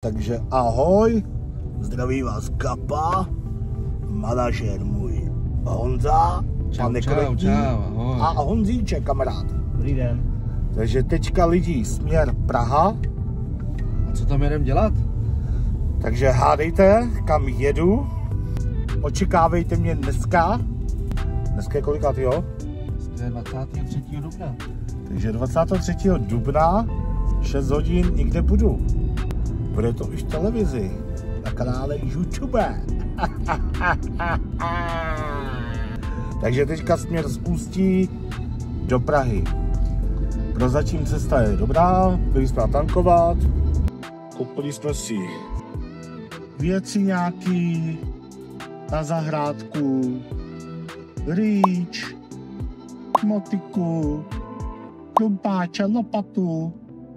Takže ahoj, zdraví vás Kapa, manažer můj Honza, Čau, ahoj. A Honzíček, kamarád. Dobrý den. Takže teďka lidi směr Praha. A co tam jedem dělat? Takže hádejte, kam jedu. Očekávejte mě dneska. Dneska je kolikátýho? Dneska je 23. dubna. Takže 23. dubna 6 hodin někde budu. Bude to už v televizi, na kanále YouTube. Takže teďka směr z Ústí do Prahy. Prozatím cesta je dobrá, byli jsme natankovat, koupili jsme si věci nějaký na zahrádku, rýč, motiku, klumpáče, lopatu.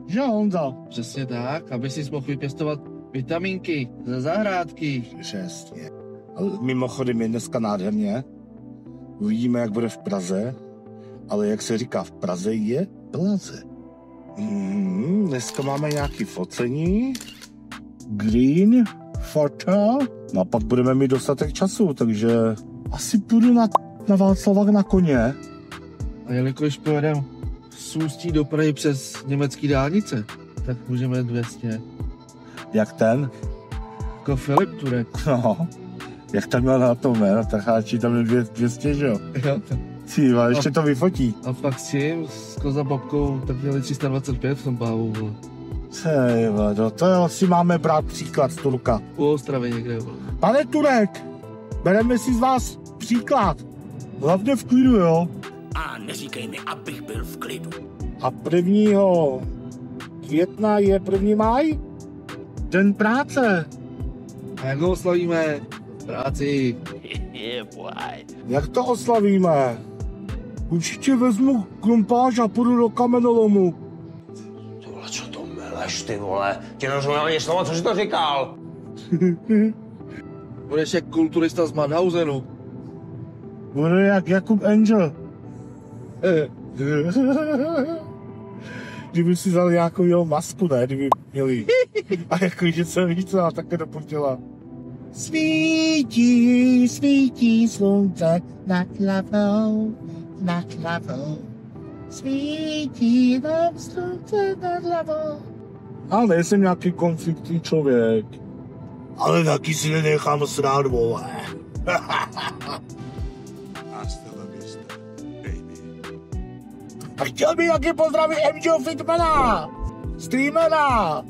Že Honzo? Přesně tak, aby si mohl vypěstovat vitamínky ze zahrádky. Přesně. Mimochodem je dneska nádherně. Uvidíme, jak bude v Praze. Ale jak se říká, v Praze je Plaze. Dneska máme nějaké focení. Green, foto. No a pak budeme mít dostatek času, takže asi půjdu na Václavák na koně. A jelikož pojedeme z Ústí do Prahy přes německé dálnice, tak můžeme 200. Jak ten? Jako Filip Turek. No, jak tam měl na tom, ne? Na trcháči tam je 200, že jo? Cíva, ještě to vyfotí. A pak s tím, s Kozabobkou, tak měli 325 v tom bávu. Cejvado, to si máme brát příklad z Turka. U Ostravy někde. Pane Turek, bereme si z vás příklad. Hlavně v klidu, jo? A neříkej mi, abych byl v klidu. A 1. května je 1. máj? Den práce. A jak ho oslavíme? Práci. Jak to oslavíme? Určitě vezmu klumpáž a půjdu do kamenolomu. Tohle, co to meleš, ty vole? Ti nerozumím ani slovo, co jsi to říkal? Budeš jak kulturista z Mannhausenu. Bude jak Jakub Angel. Kdyby si vzal nějakou jeho masku, ne? Kdyby měli. A jako, že se víc a také dopustila. Svítí, svítí slunce nad hlavou, nad hlavou. Svítí nám slunce nad hlavou. Ale nejsem nějaký konfliktní člověk. Ale taky si nenechám srát, vole. A chtěl bych taky pozdravit MJho Fitmana, streamera.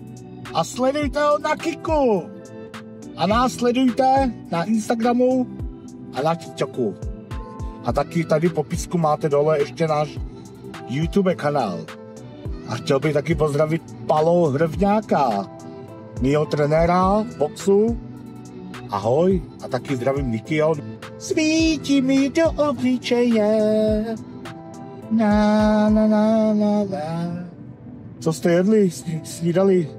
A sledujte ho na Kiku. A nás sledujte na Instagramu a na TikToku. A taky tady v popisku máte dole ještě náš YouTube kanál. A chtěl bych taky pozdravit Palo Hrvňáka, mýho trenéra v boxu. Ahoj. A taky zdravím Nikyho. Svítí mi do obličeje. Na, na, na, na, na. Co jste jedli? Snídali?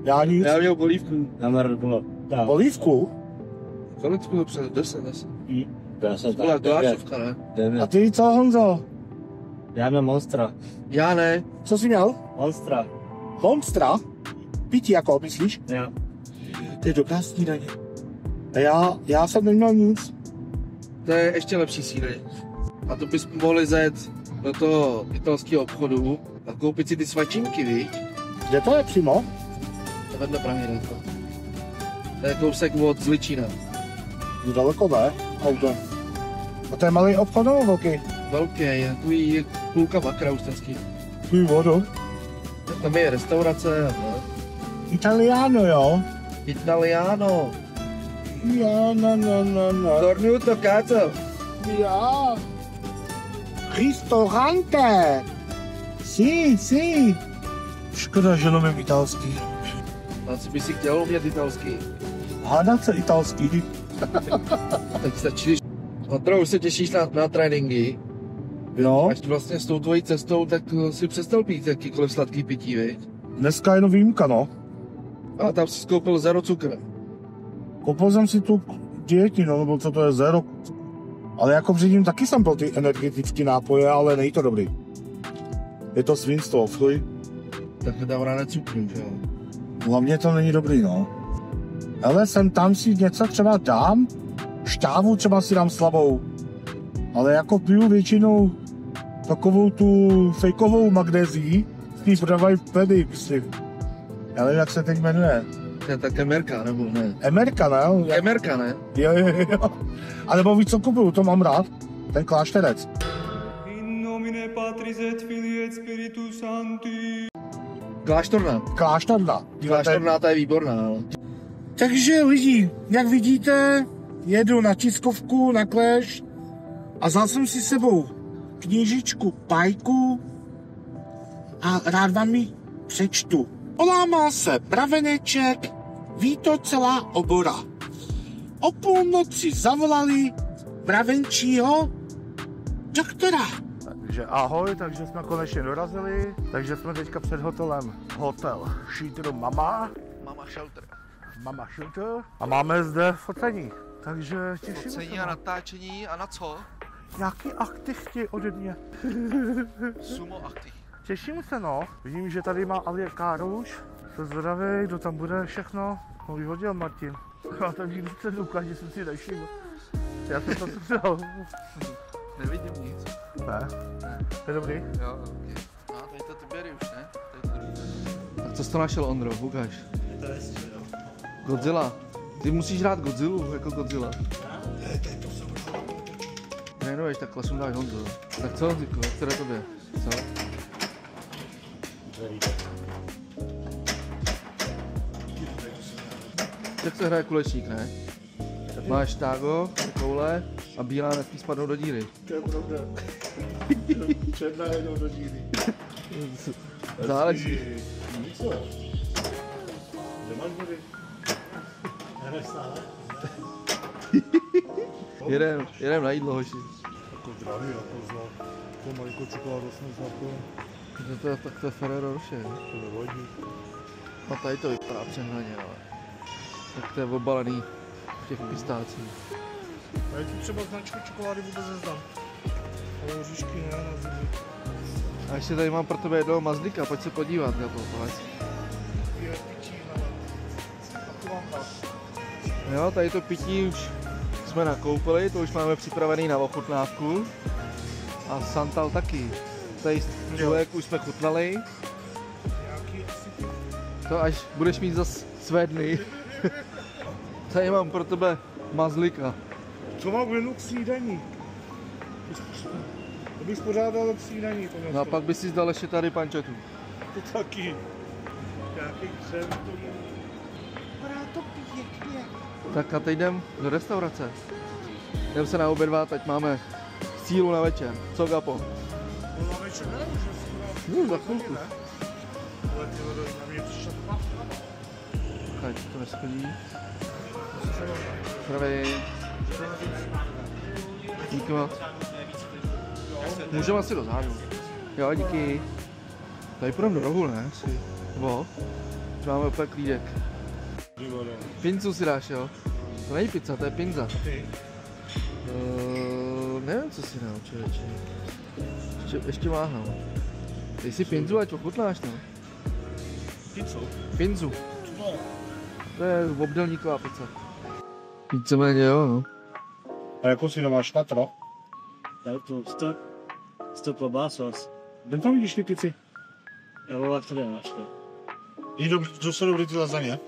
Já nic. Já měl polívku. Polívku? Kolik bylo přes 10? 10. Byla dolášovka, ne? A ty co, Honzo? Já mám Monstra. Já ne. Co jsi měl? Monstra. Monstra? Pití jako, myslíš? Jo. To je dobrá snídaně. A já jsem neměl nic. To je ještě lepší síly. A to bychom mohli zajet do toho italského obchodu a koupit si ty svačinky, víš? Kde to je přímo? To vedle Prahy, ne to. To je kousek od Zličína. Je daleko, ne? Auto. A to je malý obchod nebo velký? Velký, je takový půlka makra ústecký. Tvůj vodu. Tam je restaurace a to. Italiano, jo? Italiano. Ja, no. Cornuto cazzo. Ja. Ristorante. Sí. Škoda, že nemám italský. Asi by si chtěl umět italský. Hádat se italský. Tak stačí, Patro, už se těšíš na tréninky. Jo. Až vlastně s tou tvojí cestou, tak si přestal pít jakýkoliv sladký pití, viď? Dneska jenom výjimka, no. A tam si skoupil 0 cukr. Koupil jsem si tu dietinu, nebo co to je, 0. Ale jako předtím taky jsem byl ty energetické nápoje, ale není to dobrý. Je to svinstvo, fuj. Tak dává na cukru, že jo? Hlavně to není dobrý, no. Ale sem tam si něco třeba dám, šťávu třeba si dám slabou, ale jako piju většinou takovou tu fejkovou magnézii, který prodávají v Pedy, myslím. Já nevím, jak se teď jmenuje. Je tak Emerka, nebo ne? Emerka, ne? Emerka, ne? Jo. A nebo víc co kupuju, to mám rád. Ten klášterec. In nomine Patris et Filii et Spiritus Sancti. Kláštorna. Klášterna. Kláštorna, ta je výborná, no. Takže lidi, jak vidíte, jedu na tiskovku, na Clash a vzal jsem si s sebou knížičku Pajku a rád vám ji přečtu. Polámal se praveneček, ví to celá obora. O půlnoci zavolali mravenčího doktora. Takže ahoj, takže jsme konečně dorazili, takže jsme teďka před hotelem Hotel Shelter Mama. Mama Shelter. A máme zde focení, takže těším se. Focení a natáčení a na co? Jaký akty chtějí ode mě? Sumo akty. Těším se, no. Vidím, že tady má Alie Káruš. Se zdravý, kdo tam bude všechno. No, vyhodil Martin. Já tam nikdy se doukal, že jsem si nevšiml. Já jsem to dal. Nevidím nic. Ne? Je dobrý? Jo, ok. No, tady to ty běry už, ne? Tak co jsi to našel, Ondro? Ukáž. Godzilla. Ty musíš hrát Godzillu, jako Godzilla. Trénuješ, takhle sundáš Honzo. Tak co, Honzíku, jak to jde tobě? Co? Jak se hraje kulečník, ne? Máš tágo, koule a bílá nesmí spadnout do díry. To je pravda. Černá jednou do díry. Záleží. Co? Kde máš body? Jedem na jídlo, hoši. Jako zdravý, jako zla. To malinko čokoládu jsme znakli. Tak to je Ferrero Rocher. To nevadí. A tady to vypadá přehnaně, ale. Tak to je obalený v těch pistácích. A já tu třeba značku čokolády vůbec neznám. Ale oříšky ne, na zemi. A ještě tady mám pro tebe jednoho mazlíka, pojď se podívat na to, pojď. Je pití, ale. A to mám tak. Jo, tady to pití už jsme nakoupili, to už máme připravený na ochutnávku. A Santal taky. Tady člověk už jsme chutnali. Nějaký asi ty. To až budeš mít zas své dny. Tady mám pro tebe mazlíka. Co mám menu k snídaní? To bych pořádal k snídaní. No a pak by si zdal ještě tady pančetu. To taky. Nějaký křem to je. Vypadá to pěkně. Tak a teď jdem do restaurace. Jdem se naobědvat, ať máme sílu na večer. Co, Gapo? No na večer ne, už asi Za chvilku. Ale ty vole, na mě přišla tma. Kaj, to neschodí. Zdravý. Díky moc. Můžeme asi do zádu. Jo, díky. Tady půjdeme do rohu, ne? Nebo? Už máme úplně klídek. Pincu si dáš, jo? To není pizza, to je pinza. Nevím, co si dám, člověče. Ještě váhám. Dej si pinzu, ať ochutnáš, no. Pizzu? Pinzu. To je obdelníková pizza. Víceméně jo, no. A jakou si dáváš patro? Já to stop klobásos. Kde tam vidíš ty pici? Já vole, jak to děláš to? To jsou dobrý ty lasagne?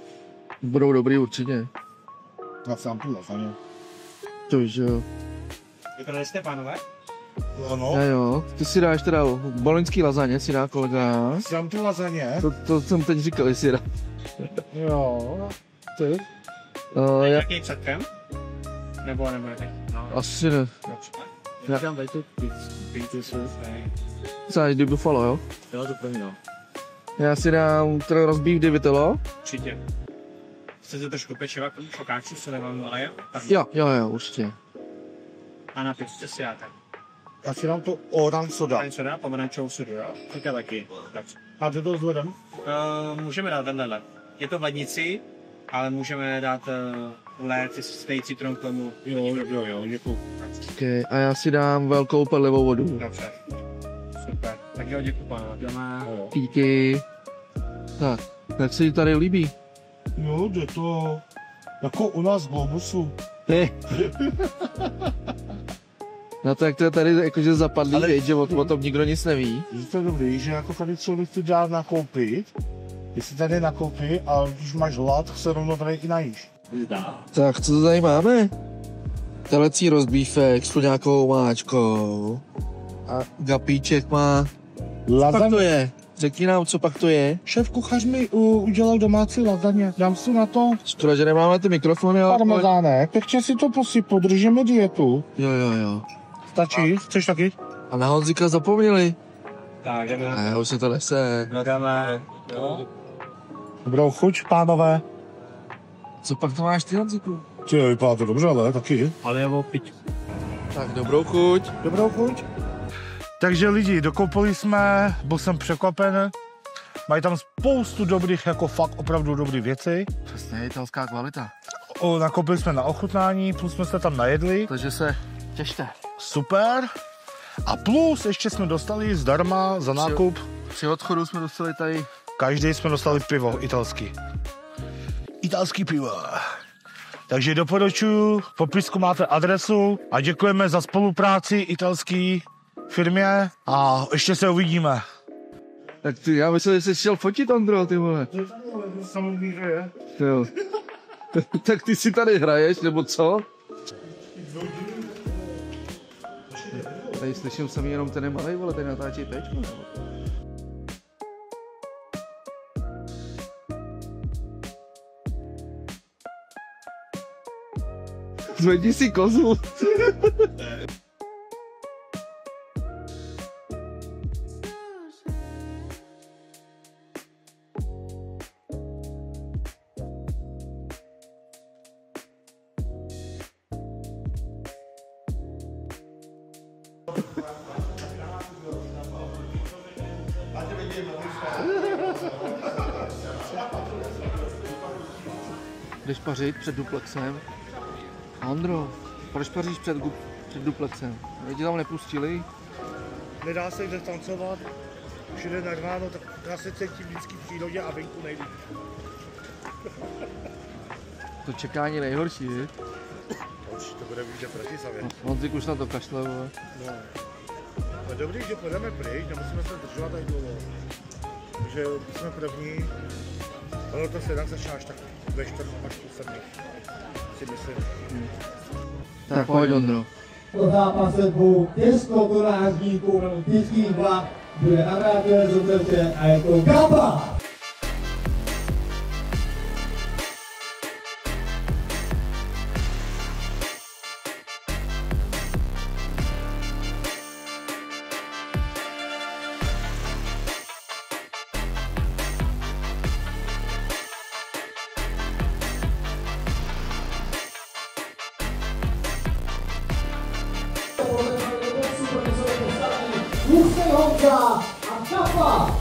Budou dobrý určitě. Já sám tu lasagne. To víš, jo. Vypadali jste, pánové? Ano. Jo, ty si dáš teda boloňský lasagne, si dá kolega. Sám tu lasagne? To jsem teď říkal, jestli dá. Jo. Ty? Jaký předkem? Nebo nebudete? No, Asi ne. Já tam tady tu pizzu. Co, jdi Buffalo, jo? Jo, to první, no. Já si dám teda rozbív divitelo. určitě. Chcete trošku pečiva, fokáčů se nevám naleje? Jo, určitě. A napište si já tak. Já si dám to orange soda. Ani soda, pomerančovou sodu, jo? Teďka taky. Tak. A ty to vzhledem? Můžeme dát tenhle. Je to v lednici, ale můžeme dát led, stejný citron k tomu. Jo, děkuju. Okay. A já si dám velkou perlivou vodu. Dobře. Super. Tak jo, děkuji, pánové. Díky. Tak. Jak se ti tady líbí? Jo, jde to jako u nás v Globusu. No to jak to je tady jakože zapadlý, ale... že o tom nikdo nic neví. Víte dobrý, že jako tady člověk chce dělat nakoupit, jestli tady nakoupí, ale když máš hlad, se rovno tady i najíš. Tak co to tady máme? Telecí rozbífek s nějakou máčkou. A Gapíček má... Co pak to je? Řekni nám, co pak to je. Šéf kuchař mi udělal domácí lazaně. Dám si na to... Škoda, že nemáme ty mikrofony, ale... Parmezánek, pěkně si to posypu, držíme dietu. Jo. Stačí? Chceš taky? A na Honzika zapomněli. Tak, jdeme. A už se to nese. Jdeme. Jo. Dobrou chuť, pánové. Co pak to máš ty, Honziku? Ty, vypadá to dobře, ale taky. Ale je opiť. Tak dobrou chuť. Dobrou chuť. Takže lidi, dokoupili jsme, byl jsem překvapen. Mají tam spoustu dobrých, jako fakt opravdu dobrých věcí. Přesně, italská kvalita. Nakoupili jsme na ochutnání, plus jsme se tam najedli. Takže se těšte. Super. A plus ještě jsme dostali zdarma za nákup. Při odchodu jsme dostali tady... Každý jsme dostali pivo italský. Italský pivo. Takže doporučuji, v popisku máte adresu a děkujeme za spolupráci italské firmě a ještě se uvidíme. Tak ty, já myslel, že jsi šel fotit, Ondro, ty vole. Samozřejmě, že je. Jo. Tak ty si tady hraješ, nebo co? Tady slyším sami jenom ten malej, vole, tady natáčí péčku, nebo? Zvedni si kozu. Jdeš pařit před duplexem? Andro, proč paříš před duplexem? Lidi tam nepustili? Nedá se jde tancovat, všude narváno, tak já se cítím vždycky v přírodě a venku nejlíp. To čekání nejhorší, je? To bude vidět proti savě. Honzik už na to kašle, vole. No. No dobrý, že půjdeme pryč, nemusíme se držovat tady dlouho. Takže jsme první, ale to se jednak začíná až tak ve 4 až půl 7, si myslím. Tak pojď, Ondro. Po zápase dvou těžkotonářníků olympijských vlak bude na vrátě zůstečen a je to Gaba! Husej Honza a Gaba!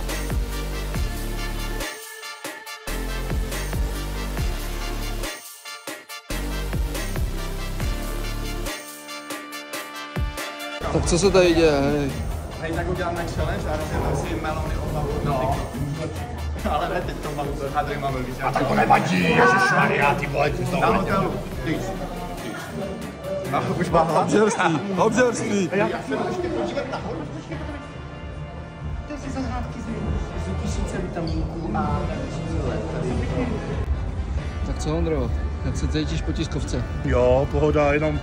Tak co se tady děje? Hej, tak uděláme challenge a rozjedeme si melony o hlavu. No. Ale ne, teď to mám, tady máme víc. A tak to nevadí, ježišmarja, ty vole, ty to na hotelu. Už má hlad. Obžerství. Tak co, Ondro, jak se cítíš po tiskovce? Jo, pohoda, jenom,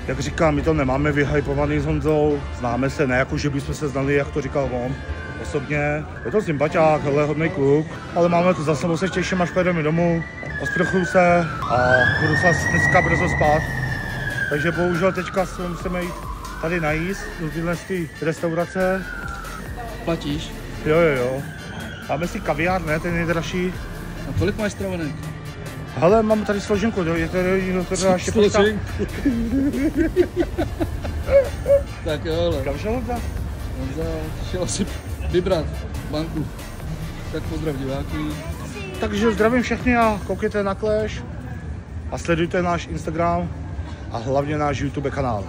jak říkám, my to nemáme vyhypovaný s Honzou, známe se, ne jako, že bychom se znali, jak to říkal on. Osobně, je to sympatiák, hele, hodnej kluk, ale máme to za sebou, se těším, až pojedeme domů, osprchuju se a budu se dneska brzo spát. Takže bohužel teďka musíme jít tady najíst, do tyhle restaurace. Platíš? Jo. Máme si kaviár, ne, ten nejdražší. A kolik máš stravonek? Hele, mám tady složenku, je to ještě počítá. Tak jo, ale. Kam šel Honza? Honza šel si vybrat banku. Tak pozdrav diváky. Takže zdravím všechny a koukejte na Clash a sledujte náš Instagram a hlavně náš YouTube kanál.